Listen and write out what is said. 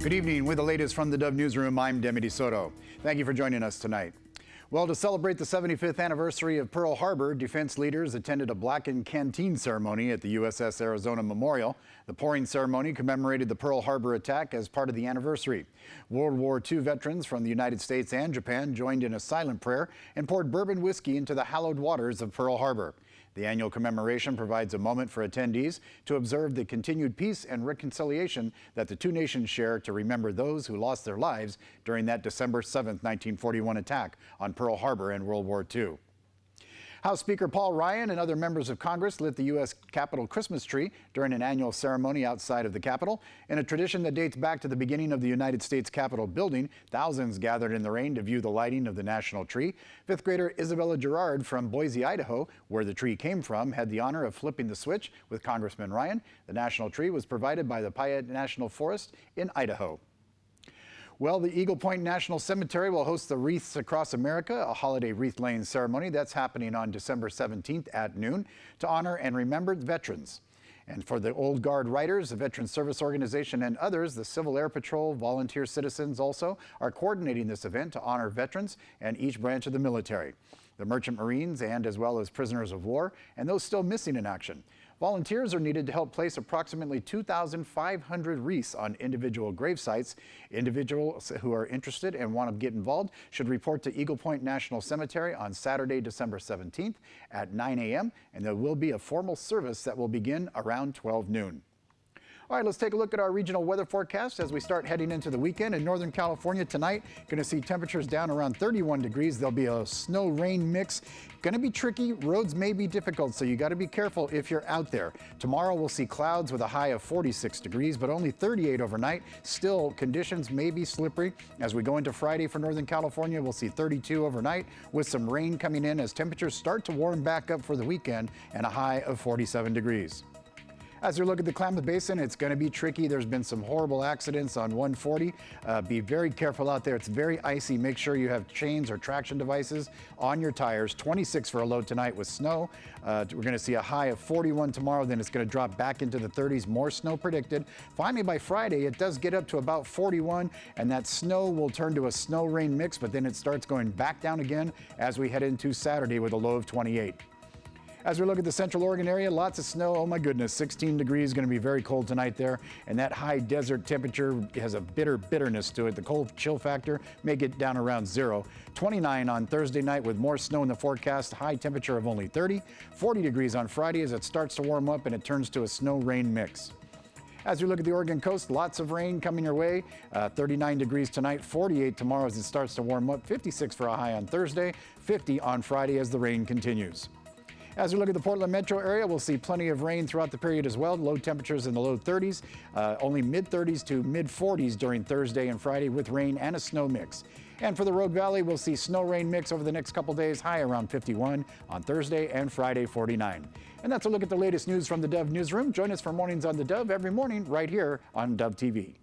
Good evening. With the latest from the Dove Newsroom, I'm Demi DeSoto. Thank you for joining us tonight. Well, to celebrate the 75th anniversary of Pearl Harbor, defense leaders attended a blackened canteen ceremony at the USS Arizona Memorial. The pouring ceremony commemorated the Pearl Harbor attack as part of the anniversary. World War II veterans from the United States and Japan joined in a silent prayer and poured bourbon whiskey into the hallowed waters of Pearl Harbor. The annual commemoration provides a moment for attendees to observe the continued peace and reconciliation that the two nations share to remember those who lost their lives during that December 7, 1941 attack on Pearl Harbor in World War II. House Speaker Paul Ryan and other members of Congress lit the U.S. Capitol Christmas tree during an annual ceremony outside of the Capitol. In a tradition that dates back to the beginning of the United States Capitol building, thousands gathered in the rain to view the lighting of the national tree. Fifth grader Isabella Gerard from Boise, Idaho, where the tree came from, had the honor of flipping the switch with Congressman Ryan. The national tree was provided by the Piatt National Forest in Idaho. Well, the Eagle Point National Cemetery will host the Wreaths Across America, a holiday wreath-laying ceremony that's happening on December 17th at noon to honor and remember veterans. And for the Old Guard Riders, the Veterans Service Organization, and others, the Civil Air Patrol, volunteer citizens also are coordinating this event to honor veterans and each branch of the military, the Merchant Marines, and as well as prisoners of war, and those still missing in action. Volunteers are needed to help place approximately 2,500 wreaths on individual grave sites. Individuals who are interested and want to get involved should report to Eagle Point National Cemetery on Saturday, December 17th at 9 a.m. and there will be a formal service that will begin around 12 noon. All right, let's take a look at our regional weather forecast as we start heading into the weekend. In Northern California tonight, going to see temperatures down around 31 degrees. There'll be a snow-rain mix. Going to be tricky. Roads may be difficult, so you got to be careful if you're out there. Tomorrow, we'll see clouds with a high of 46 degrees, but only 38 overnight. Still, conditions may be slippery. As we go into Friday for Northern California, we'll see 32 overnight with some rain coming in as temperatures start to warm back up for the weekend and a high of 47 degrees. As we look at the Klamath Basin, it's going to be tricky. There's been some horrible accidents on 140. Be very careful out there. It's very icy. Make sure you have chains or traction devices on your tires. 26 for a low tonight with snow. We're going to see a high of 41 tomorrow. Then it's going to drop back into the 30s. More snow predicted. Finally, by Friday, it does get up to about 41, and that snow will turn to a snow-rain mix, but then it starts going back down again as we head into Saturday with a low of 28. As we look at the Central Oregon area, lots of snow. Oh my goodness, 16 degrees, going to be very cold tonight there. And that high desert temperature has a bitterness to it. The cold chill factor may get down around 0. 29 on Thursday night with more snow in the forecast, high temperature of only 30. 40 degrees on Friday as it starts to warm up and it turns to a snow-rain mix. As we look at the Oregon coast, lots of rain coming your way. 39 degrees tonight, 48 tomorrow as it starts to warm up, 56 for a high on Thursday, 50 on Friday as the rain continues. As we look at the Portland metro area, we'll see plenty of rain throughout the period as well. Low temperatures in the low 30s, only mid-30s to mid-40s during Thursday and Friday with rain and a snow mix. And for the Rogue Valley, we'll see snow-rain mix over the next couple days, high around 51 on Thursday and Friday, 49. And that's a look at the latest news from the Dove Newsroom. Join us for Mornings on the Dove every morning right here on Dove TV.